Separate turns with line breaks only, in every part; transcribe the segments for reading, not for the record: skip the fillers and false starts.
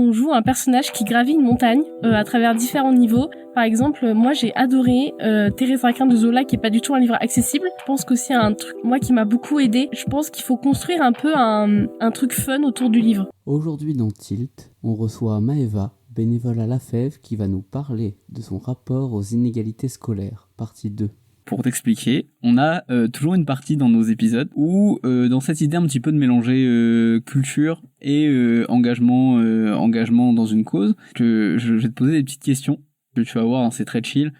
On joue un personnage qui gravit une montagne à travers différents niveaux. Par exemple, moi j'ai adoré Thérèse Raquin de Zola, qui est pas du tout un livre accessible. Je pense qu'aussi un truc, moi, qui m'a beaucoup aidé. Je pense qu'il faut construire un peu un truc fun autour du livre.
Aujourd'hui dans Tilt, on reçoit Maëva, bénévole à la FEV, qui va nous parler de son rapport aux inégalités scolaires, partie 2.
Pour t'expliquer, on a toujours une partie dans nos épisodes où, dans cette idée un petit peu de mélanger culture et engagement dans une cause, que je vais te poser des petites questions que tu vas voir, hein, c'est très chill,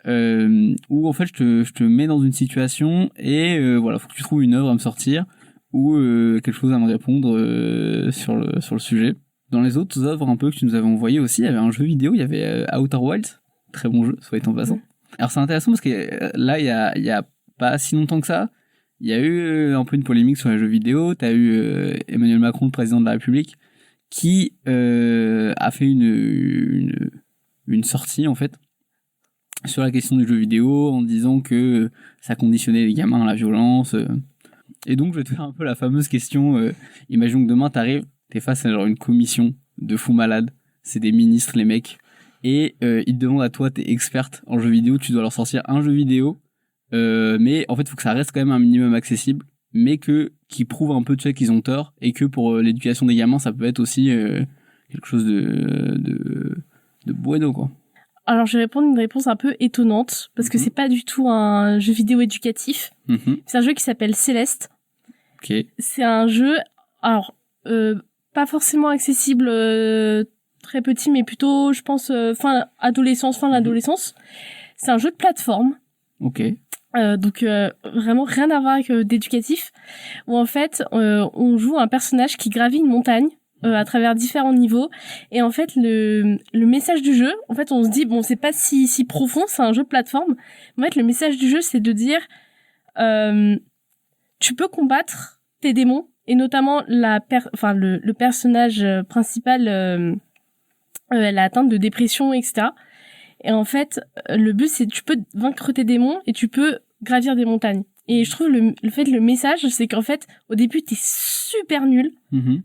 où en fait je te mets dans une situation et voilà, faut que tu trouves une œuvre à me sortir ou quelque chose à me répondre sur le sujet. Dans les autres œuvres un peu que tu nous avais envoyées aussi, il y avait un jeu vidéo, il y avait Outer Wilds, très bon jeu, soit en passant. Alors c'est intéressant parce que là, il y a pas si longtemps que ça, il y a eu un peu une polémique sur les jeux vidéo. T'as eu Emmanuel Macron, le président de la République, qui a fait une sortie en fait sur la question des jeux vidéo en disant que ça conditionnait les gamins à la violence. Et donc je vais te faire un peu la fameuse question. Imaginons que demain t'es face à genre une commission de fous malades, c'est des ministres les mecs. Et ils te demandent à toi, t'es experte en jeux vidéo, tu dois leur sortir un jeu vidéo, mais en fait, il faut que ça reste quand même un minimum accessible, mais qui prouve un peu de fait qu'ils ont tort, et que pour l'éducation des gamins, ça peut être aussi quelque chose de bueno, quoi.
Alors, je vais répondre une réponse un peu étonnante, parce que c'est pas du tout un jeu vidéo éducatif. C'est un jeu qui s'appelle Céleste.
Okay.
C'est un jeu, alors, pas forcément accessible très petit, mais plutôt, je pense, fin de l'adolescence. C'est un jeu de plateforme.
Ok.
Donc vraiment rien à voir avec d'éducatif, où en fait on joue un personnage qui gravit une montagne à travers différents niveaux, et en fait le message du jeu, en fait on se dit bon, c'est pas si profond, c'est un jeu de plateforme, mais en fait le message du jeu, c'est de dire tu peux combattre tes démons, et notamment le personnage principal, elle a atteint de dépression, etc. Et en fait, le but, c'est tu peux vaincre tes démons et tu peux gravir des montagnes. Et je trouve le message, c'est qu'en fait, au début, t'es super nul.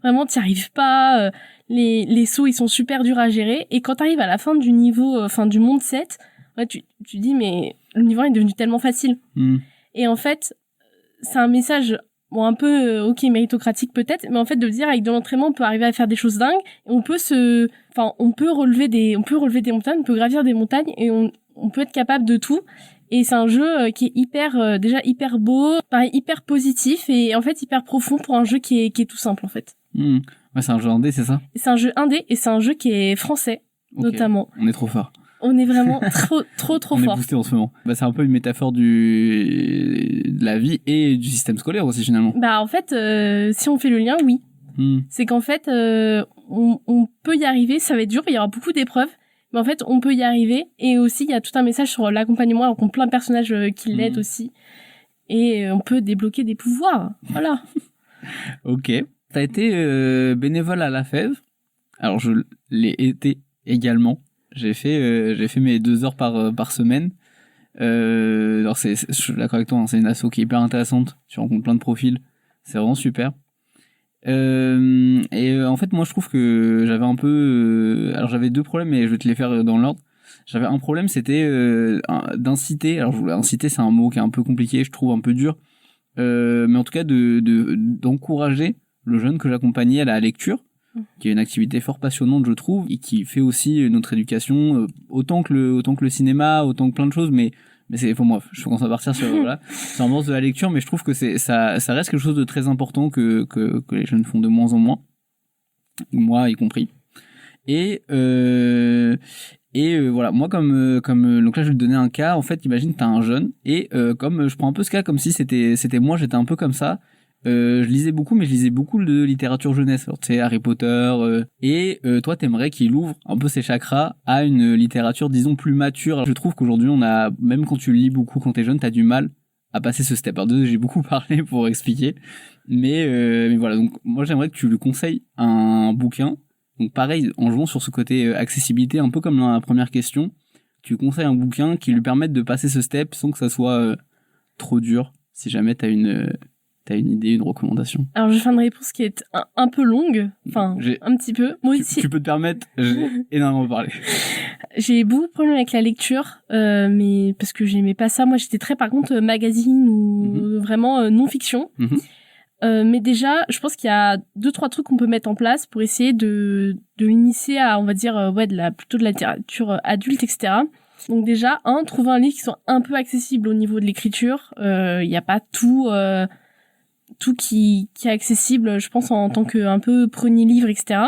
Vraiment, t'y arrives pas. Les sauts, ils sont super durs à gérer. Et quand t'arrives à la fin du niveau, du monde 7, ouais, tu dis, mais le niveau 1 est devenu tellement facile. Et en fait, c'est un message... Bon, un peu, méritocratique peut-être, mais en fait, de dire, avec de l'entraînement, on peut arriver à faire des choses dingues, et on peut relever des montagnes, on peut gravir des montagnes, et on peut être capable de tout. Et c'est un jeu qui est déjà hyper beau, pareil, hyper positif, et en fait, hyper profond pour un jeu qui est tout simple, en fait.
Ouais, c'est un jeu indé, c'est ça?
C'est un jeu indé, et c'est un jeu qui est français, notamment.
On est trop fort.
On est vraiment trop fort.
On est boosté en ce moment. Bah, c'est un peu une métaphore de la vie et du système scolaire aussi, finalement.
Bah, en fait, si on fait le lien, oui. C'est qu'en fait, on peut y arriver, ça va être dur, il y aura beaucoup d'épreuves, mais en fait, on peut y arriver, et aussi, il y a tout un message sur l'accompagnement, alors qu'on a plein de personnages qui l'aident aussi, et on peut débloquer des pouvoirs, voilà.
Ok. T'as été bénévole à la FEV, alors je l'ai été également. J'ai fait mes 2 heures par semaine. Alors je suis d'accord avec toi, hein, c'est une asso qui est hyper intéressante. Tu rencontres plein de profils. C'est vraiment super. En fait, moi, je trouve que j'avais un peu... alors, j'avais 2 problèmes, mais je vais te les faire dans l'ordre. J'avais un problème, c'était d'inciter. Alors, inciter, c'est un mot qui est un peu compliqué, je trouve un peu dur. Mais en tout cas, d'encourager le jeune que j'accompagnais à la lecture, qui est une activité fort passionnante, je trouve, et qui fait aussi notre éducation, autant que le cinéma, autant que plein de choses, mais c'est, pour moi, je commence à partir sur, voilà, sur l'ambiance de la lecture, mais je trouve que ça reste quelque chose de très important que les jeunes font de moins en moins. Moi, y compris. Et voilà, moi, comme, donc là, je vais te donner un cas, en fait, imagine, t'as un jeune, et comme, je prends un peu ce cas comme si c'était moi, j'étais un peu comme ça. Je lisais beaucoup, mais je lisais beaucoup de littérature jeunesse. Alors, tu sais, Harry Potter. Toi, t'aimerais qu'il ouvre un peu ses chakras à une littérature, disons, plus mature. Alors, je trouve qu'aujourd'hui, même quand tu lis beaucoup quand t'es jeune, t'as du mal à passer ce step. Alors, j'ai beaucoup parlé pour expliquer. Mais voilà. Donc, moi, j'aimerais que tu lui conseilles un bouquin. Donc, pareil, en jouant sur ce côté accessibilité, un peu comme dans la première question, tu lui conseilles un bouquin qui lui permette de passer ce step sans que ça soit trop dur. Si jamais t'as T'as une idée, une recommandation?
Alors, je fais une réponse qui est un peu longue. Enfin, un petit peu. Moi aussi.
Tu peux te permettre, j'ai énormément parlé.
J'ai beaucoup de problèmes avec la lecture, mais parce que j'aimais pas ça. Moi, j'étais très, par contre, magazine ou vraiment non-fiction. Mais déjà, je pense qu'il y a 2-3 trucs qu'on peut mettre en place pour essayer de l'initier à, on va dire, plutôt de la littérature adulte, etc. Donc déjà, trouver un livre qui soit un peu accessible au niveau de l'écriture. Il n'y a pas tout qui est accessible, je pense, en tant que un peu premier livre, etc.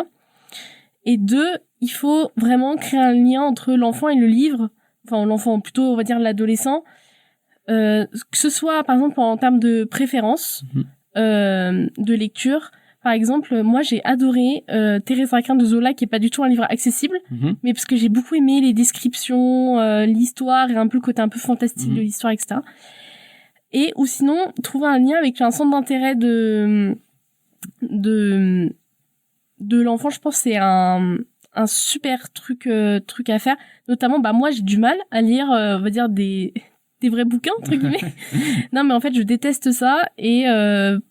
Et 2, il faut vraiment créer un lien entre l'enfant et le livre. Enfin, l'enfant, plutôt, on va dire l'adolescent. Que ce soit, par exemple, en termes de préférence, de lecture. Par exemple, moi, j'ai adoré Thérèse Raquin de Zola, qui est pas du tout un livre accessible, mais parce que j'ai beaucoup aimé les descriptions, l'histoire et un peu le côté un peu fantastique de l'histoire, etc. Et ou sinon trouver un lien avec un centre d'intérêt de l'enfant. Je pense que c'est un super truc à faire. Notamment, moi j'ai du mal à lire, on va dire des vrais bouquins entre guillemets. Non, mais en fait je déteste ça, et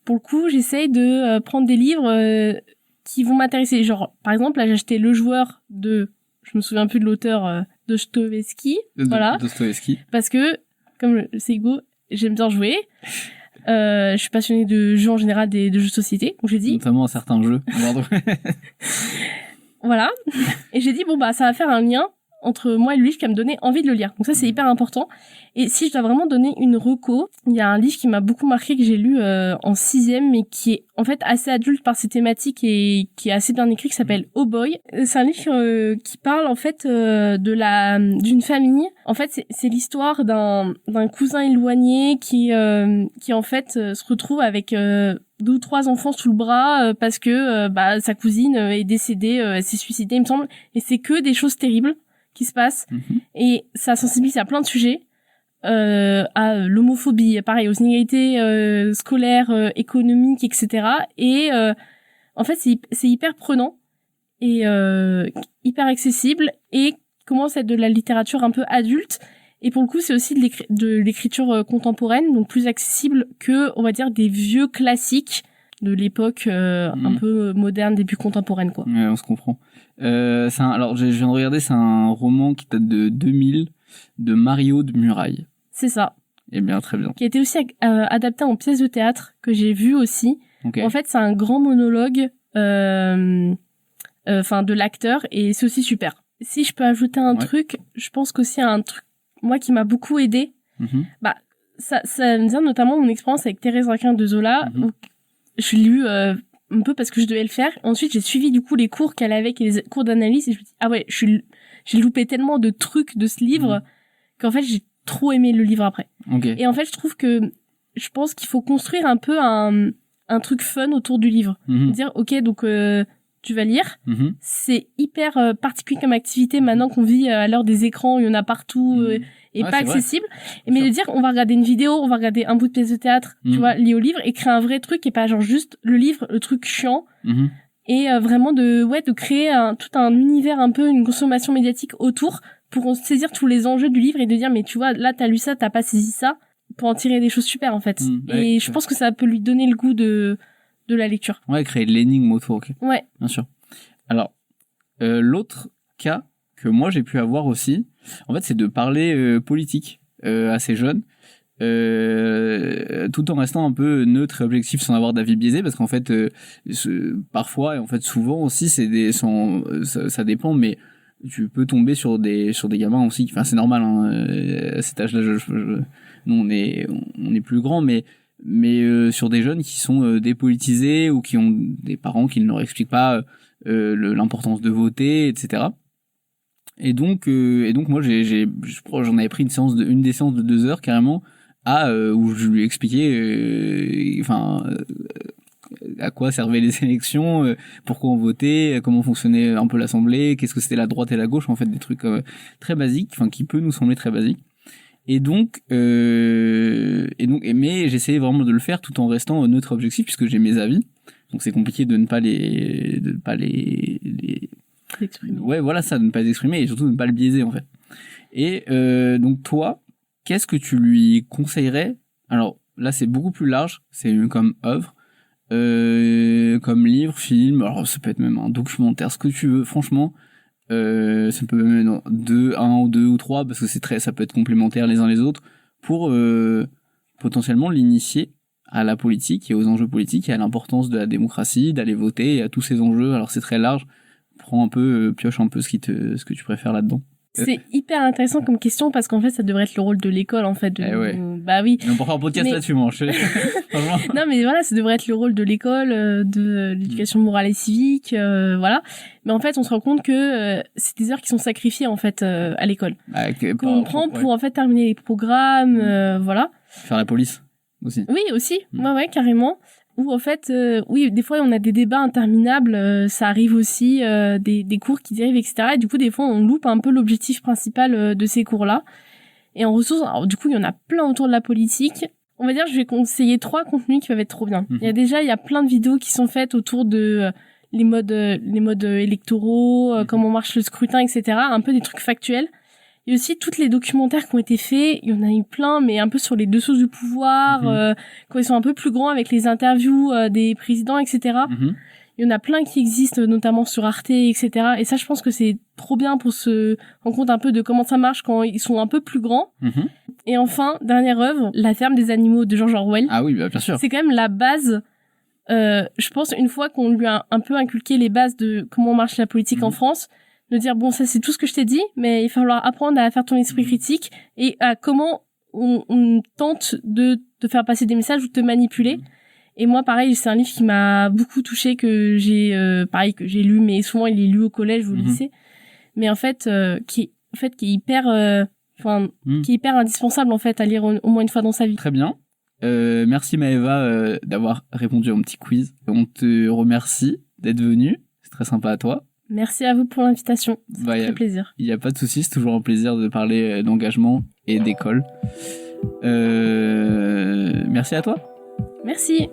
pour le coup j'essaye de prendre des livres qui vont m'intéresser. Genre par exemple là j'ai acheté Le Joueur de, je me souviens plus de l'auteur, Dostoevsky. Voilà.
Dostoevsky.
Parce que comme c'est Hugo, j'aime bien jouer. Je suis passionnée de jeux en général, de jeux de société. Donc j'ai dit.
Notamment certains jeux.
Voilà. Et j'ai dit, ça va faire un lien entre moi et le livre qui va me donner envie de le lire. Donc ça, c'est hyper important. Et si je dois vraiment donner une reco, il y a un livre qui m'a beaucoup marqué, que j'ai lu en 6e, mais qui est en fait assez adulte par ses thématiques et qui est assez bien écrit, qui s'appelle Oh Boy. C'est un livre qui parle en fait d'une famille. En fait, c'est l'histoire d'un cousin éloigné qui en fait se retrouve avec 2 ou 3 enfants sous le bras parce que sa cousine est décédée, elle s'est suicidée, il me semble. Et c'est que des choses terribles qui se passent, et ça sensibilise à plein de sujets, à l'homophobie, pareil, aux inégalités scolaires, économiques, etc. Et en fait c'est hyper prenant et hyper accessible, et commence à être de la littérature un peu adulte, et pour le coup c'est aussi de l'écriture contemporaine, donc plus accessible que, on va dire, des vieux classiques de l'époque un peu moderne, début contemporaine, quoi.
Ouais, on se comprend. Alors je viens de regarder, c'est un roman qui date de 2000 de Mario de Muraille.
C'est ça.
Eh bien, très bien.
Qui a été aussi adapté en pièce de théâtre, que j'ai vu aussi.
Okay.
En fait, c'est un grand monologue de l'acteur, et c'est aussi super. Si je peux ajouter un truc, je pense qu'aussi un truc, moi, qui m'a beaucoup aidé, ça me vient notamment mon expérience avec Thérèse Raquin de Zola, où je l'ai lu un peu parce que je devais le faire. Ensuite, j'ai suivi du coup les cours qu'elle avait, les cours d'analyse, et je me dis, ah ouais, j'ai loupé tellement de trucs de ce livre qu'en fait, j'ai trop aimé le livre après.
Okay.
Et en fait, je pense qu'il faut construire un peu un truc fun autour du livre. Dire, ok, donc tu vas lire. C'est hyper particulier comme activité maintenant qu'on vit à l'heure des écrans, il y en a partout et pas accessible. Mais de dire, on va regarder une vidéo, on va regarder un bout de pièce de théâtre, tu vois, lié au livre, et créer un vrai truc, et pas genre juste le livre, le truc chiant. Et vraiment de créer tout un univers, un peu une consommation médiatique autour, pour saisir tous les enjeux du livre et de dire, mais tu vois, là t'as lu ça, t'as pas saisi ça, pour en tirer des choses super en fait. Et je pense que ça peut lui donner le goût de la lecture.
Ouais, créer de l'énigme autour, ok.
Ouais.
Bien sûr. Alors, l'autre cas que moi j'ai pu avoir aussi, en fait, c'est de parler politique à ces jeunes, tout en restant un peu neutre et objectif, sans avoir d'avis biaisé, parce qu'en fait, parfois et en fait souvent aussi, ça dépend, mais tu peux tomber sur des gamins aussi. Enfin, c'est normal, à cet âge-là. Nous, on est plus grands, mais sur des jeunes qui sont dépolitisés, ou qui ont des parents qui ne leur expliquent pas l'importance de voter, etc. Et donc moi j'en avais pris une des séances de 2 heures carrément, où je lui expliquais à quoi servaient les élections, pourquoi on votait, comment fonctionnait un peu l'Assemblée, qu'est-ce que c'était la droite et la gauche, en fait, des trucs très basiques, enfin qui peut nous sembler très basiques. Et donc mais j'essayais vraiment de le faire tout en restant neutre et objectif, puisque j'ai mes avis. Donc c'est compliqué de ne pas les
exprimer.
Ouais, voilà ça, de ne pas les exprimer, et surtout de ne pas le biaiser en fait. Et donc toi, qu'est-ce que tu lui conseillerais? Alors Là, c'est beaucoup plus large. C'est comme œuvre, comme livre, film. Alors, ça peut être même un documentaire, ce que tu veux. Franchement, ça peut même être un ou deux ou trois, parce que ça peut être complémentaire les uns les autres, pour potentiellement l'initier à la politique et aux enjeux politiques et à l'importance de la démocratie, d'aller voter et à tous ces enjeux. Alors, c'est très large. Prends un peu, pioche un peu ce que tu préfères là-dedans.
C'est hyper intéressant comme question parce qu'en fait, ça devrait être le rôle de l'école, en fait. Bah oui.
Mais on peut faire un podcast là-dessus, moi.
Non, mais voilà, ça devrait être le rôle de l'école, de l'éducation morale et civique, voilà. Mais en fait, on se rend compte que c'est des heures qui sont sacrifiées, en fait, à l'école. Qu'on prend pour, en fait, terminer les programmes, voilà.
Faire la police, aussi.
Oui, aussi. Ouais, carrément. Ou en fait, oui, des fois on a des débats interminables, ça arrive aussi, des cours qui dérivent, etc. Et du coup, des fois, on loupe un peu l'objectif principal de ces cours-là. Et en ressources, alors du coup, il y en a plein autour de la politique. On va dire, je vais conseiller 3 contenus qui peuvent être trop bien. Il y a plein de vidéos qui sont faites autour de les modes électoraux, comment marche le scrutin, etc. Un peu des trucs factuels. Il y a aussi toutes les documentaires qui ont été faits, il y en a eu plein, mais un peu sur les dessous du pouvoir, quand ils sont un peu plus grands avec les interviews des présidents, etc. Il y en a plein qui existent, notamment sur Arte, etc. Et ça, je pense que c'est trop bien pour se rendre compte un peu de comment ça marche quand ils sont un peu plus grands. Et enfin, dernière œuvre, La ferme des animaux de George Orwell.
Ah oui, bah, bien sûr.
C'est quand même la base. Je pense une fois qu'on lui a un peu inculqué les bases de comment marche la politique en France, de dire bon, ça c'est tout ce que je t'ai dit, mais il va falloir apprendre à faire ton esprit critique et à comment on tente de te faire passer des messages ou de te manipuler. Et moi, pareil, c'est un livre qui m'a beaucoup touchée, que j'ai lu, mais souvent il est lu au collège ou au lycée, mais en fait qui est hyper qui est hyper indispensable en fait à lire au moins une fois dans sa vie.
Très bien. Merci Maëva d'avoir répondu à mon petit quiz. On te remercie d'être venue. C'est très sympa à toi.
Merci à vous pour l'invitation. C'est un plaisir.
Il n'y a pas de souci, c'est toujours un plaisir de parler d'engagement et d'école. Merci à toi.
Merci.